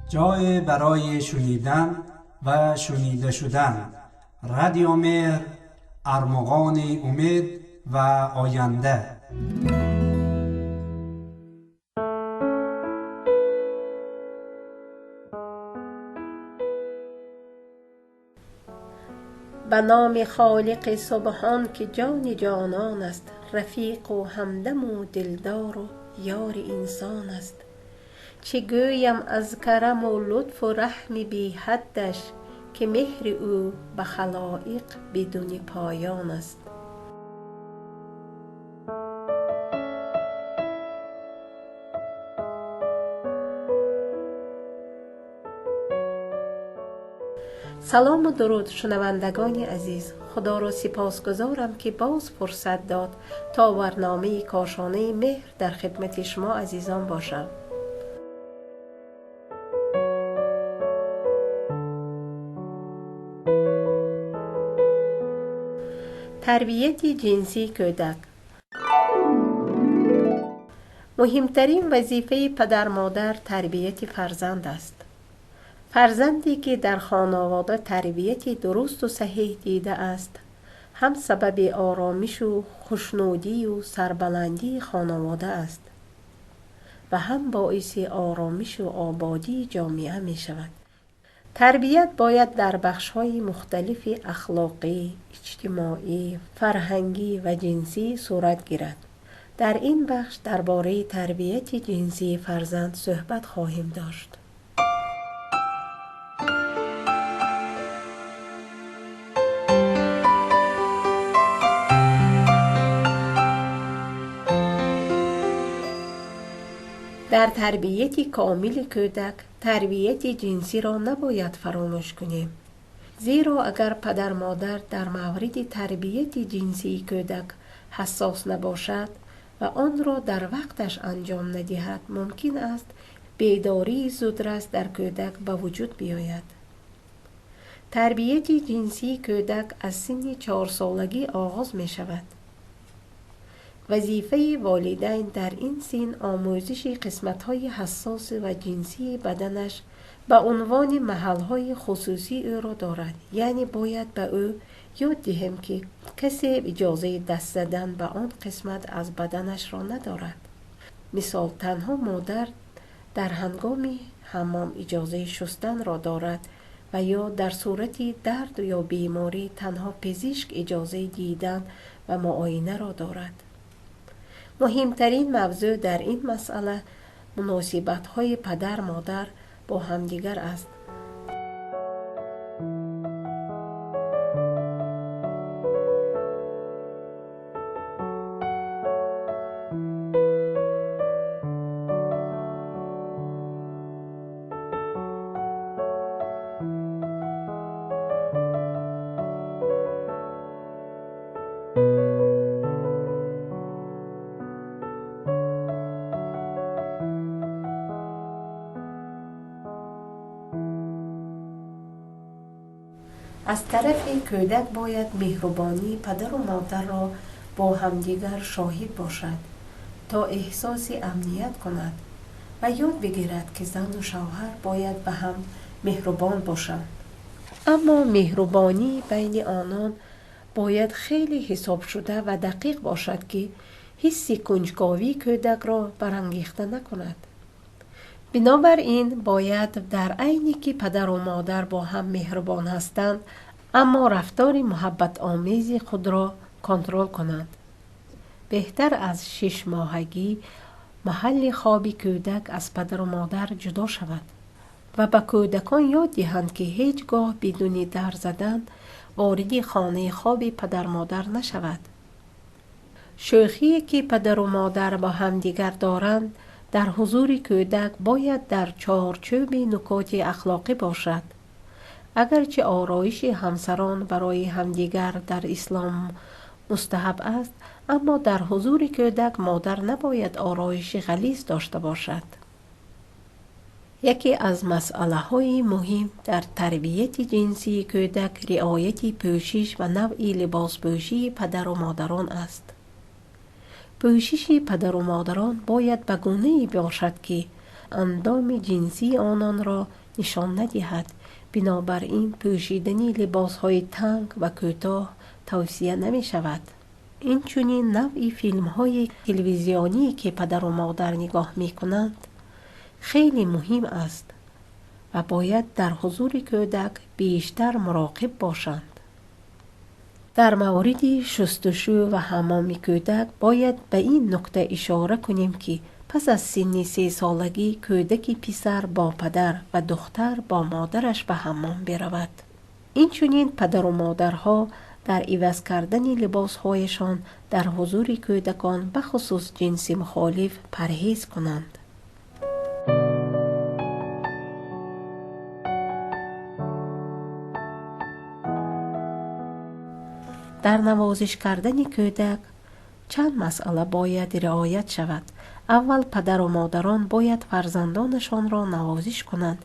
جای برای شنیدن و شنیده شدن. رادیو مهر، ارمغان امید و آینده. به نام خالق سبحان که جان جانان است، رفیق و همدم و دلدار و یار انسان است. چه گویم از کرم و لطف و رحم بی حدش، که مهر او به خلایق بدون پایان است. سلام و درود شنوندگان عزیز. خدا را سپاسگزارم که باز فرصت داد تا برنامه کاشانه مهر در خدمت شما عزیزان باشم. تربیت جنسی کودک مهمترین وظیفه پدر مادر تربیت فرزند است. فرزندی که در خانواده تربیت درست و صحیح دیده است، هم سبب آرامش و خوشنودی و سربلندی خانواده است و هم باعث آرامش و آبادی جامعه می شود. تربیت باید در بخش‌های مختلف اخلاقی، اجتماعی، فرهنگی و جنسی صورت گیرد. در این بخش درباره تربیت جنسی فرزند صحبت خواهیم داشت. در تربیت کامل کودک، تربیت جنسی را نباید فراموش کنیم. زیرا اگر پدر مادر در مورد تربیت جنسی کودک حساس نباشد و آن را در وقتش انجام ندهد، ممکن است بیداری زودرس در کودک به وجود بیاید. تربیت جنسی کودک از سن 4 سالگی آغاز می شود. وظیفه والدین در این سن آموزش قسمت‌های حساس و جنسی بدنش به عنوان محل‌های خصوصی او را دارد. یعنی باید به او یاد دهیم که کسی اجازه دست زدن به آن قسمت از بدنش را ندارد. مثال تنها مادر در هنگام حمام اجازه شستن را دارد و یا در صورت درد یا بیماری تنها پزشک اجازه دیدن و معاینه را دارد. مهمترین موضوع در این مسئله مناسبت‌های پدر مادر با همدیگر است. از طرف کودک باید مهربانی پدر و مادر را با همدیگر شاهد باشد تا احساس امنیت کند و یاد بگیرد که زن و شوهر باید به هم مهربان باشند. اما مهربانی بین آنان باید خیلی حساب شده و دقیق باشد که حس کنجکاوی کودک را برانگیخته نکند. بنابراین باید در عینی که پدر و مادر با هم مهربان هستند، اما رفتار محبت آمیز خود را کنترل کنند. بهتر از 6 ماهگی محل خواب کودک از پدر و مادر جدا شود و به کودکان یاد دهند که هیچگاه بدون در زدن وارد خانه خواب پدر مادر نشود. شوخی که پدر و مادر با همدیگر دارند در حضور کودک باید در چارچوب نکات اخلاقی باشد. اگرچه آرایش همسران برای همدیگر در اسلام مستحب است، اما در حضور کودک مادر نباید آرایش غلیظ داشته باشد. یکی از مسئله‌های مهم در تربیت جنسی کودک رعایت پوشش و نوع لباس پوشی پدر و مادران است. پوشش پدر و مادران باید به گونه‌ای باشد که اندام جنسی آنان را نشان ندهد. بنابراین پوشیدن لباسهای تنگ و کوتاه توصیه نمی شود. این چنین نوعی فیلم های تلویزیونی که پدر و مادر نگاه می کنند خیلی مهم است و باید در حضور کودک بیشتر مراقب باشند. در مورد شستشو و حمام کودک باید به این نکته اشاره کنیم که پس از سن 3 سالگی کودک پسر با پدر و دختر با مادرش به حمام برود. این چنین پدر و مادرها در عوض کردن لباسهایشان در حضور کودکان به خصوص جنس مخالف پرهیز کنند. در نوازش کردن کودک چند مسئله باید رعایت شود. اول پدر و مادران باید فرزندانشان را نوازش کنند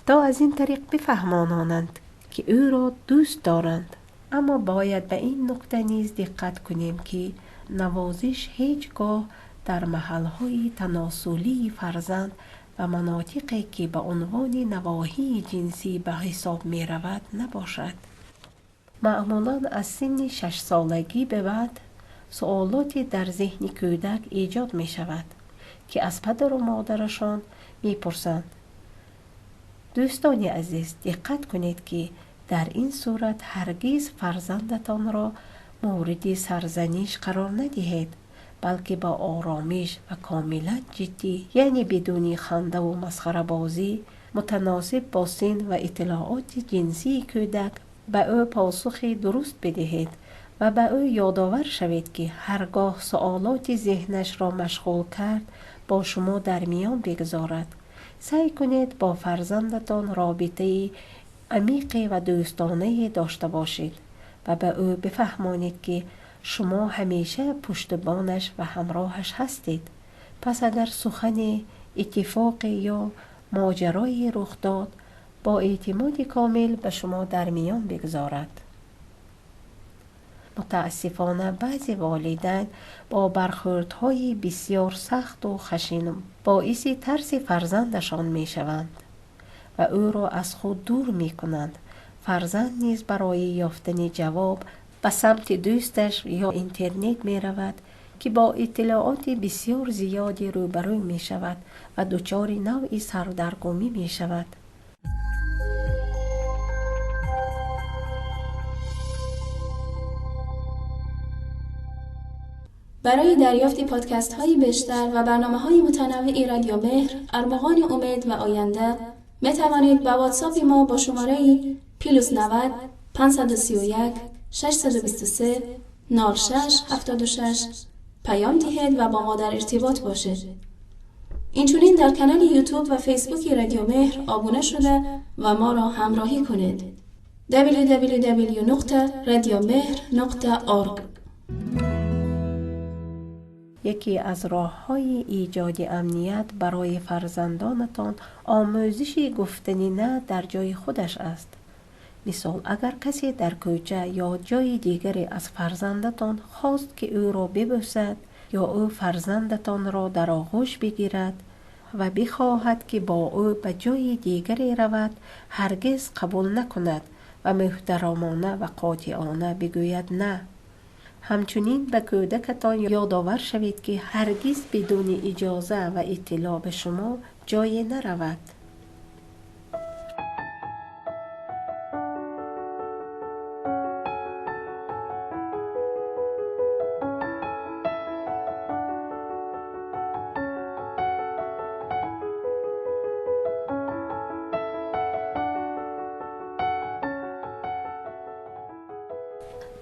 تا از این طریق بفهمانند که او را دوست دارند. اما باید به این نکته نیز دقت کنیم که نوازش هیچگاه در محل‌های تناسلی فرزند و مناطقی که به عنوان نواحی جنسی به حساب می رود نباشد. معمولاً از سن 6 سالگی به بعد سوالاتی در ذهن کودک ایجاد می شود که از پدر و مادرشان می پرسند. دوستان عزیز، دقت کنید که در این صورت هرگز فرزندتان را مورد سرزنش قرار ندهید، بلکه با آرامش و کاملا جدی، یعنی بدون خنده و مسخره بازی، متناسب با سن و اطلاعات جنسی کودک به او پاسخ درست بدهید و به او یادآور شوید که هرگاه سوالات ذهنش را مشغول کرد با شما در میان بگذارد. سعی کنید با فرزندتان رابطه عمیق و دوستانه داشته باشید و به او بفهمانید که شما همیشه پشتبانش و همراهش هستید. پس اگر سخن، اتفاق یا ماجرای رخ داد با اعتماد کامل به شما در میان بگذارد. متاسفانه بعضی والدین با برخوردهای بسیار سخت و خشن باعث ترس فرزندشان می شوند و او را از خود دور می کنند. فرزند نیز برای یافتن جواب به سمت دوستش یا اینترنت می رود که با اطلاعات بسیار زیادی روبرو می شود و دچار نوعی سردرگمی می شود. برای دریافت پادکست هایی بیشتر و برنامه های متنوعی رادیو مهر، ارمغان امید و آینده می توانید با واتساپ ما با شماره +90 531 623 0676 پیام دهید و با ما در ارتباط باشید. اینچنین در کانال یوتیوب و فیسبوک رادیو مهر آبونه شده و ما را همراهی کنید. www.radiomehr.org. یکی از راه‌های ایجاد امنیت برای فرزندانتان آموزش گفتن نه در جای خودش است. مثال اگر کسی در کوچه یا جای دیگری از فرزندتان خواست که او را ببوسد یا او فرزندتان را در آغوش بگیرد و بخواهد که با او به جای دیگری رود، هرگز قبول نکند و محترمانه و قاطعانه بگوید نه. همچنین به کودکتان یادآور شوید که هرگز بدون اجازه و اطلاع به شما جای نرود.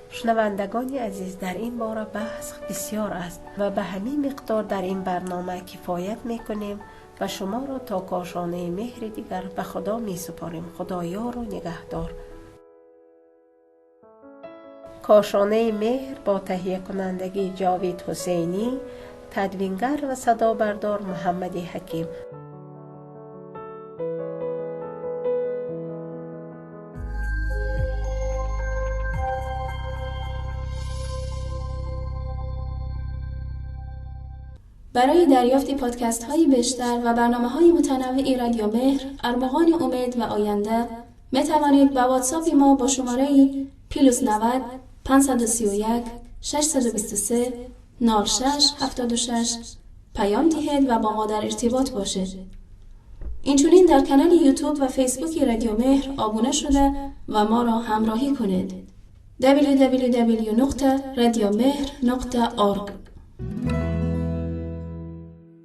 شنوندگان عزیز، در این باره بحث بسیار است و به همین مقدار در این برنامه کفایت میکنیم و شما را تا کاشانه مهر دیگر به خدا می سپاریم. خدا یار و نگهدار. کاشانه مهر با تهیه کنندگی جاوید حسینی، تدوینگر و صدا بردار محمد حکیم. برای دریافت پادکست های بیشتر و برنامه های متنوع رادیو مهر، ارمغان امید و آینده می توانید با واتساپ ما با شماره +90 531 623 0676 پیام دهید و با ما در ارتباط باشید. اینچنین در کانال یوتیوب و فیسبوک رادیو مهر آبونه شده و ما را همراهی کنید. www.radiomehr.org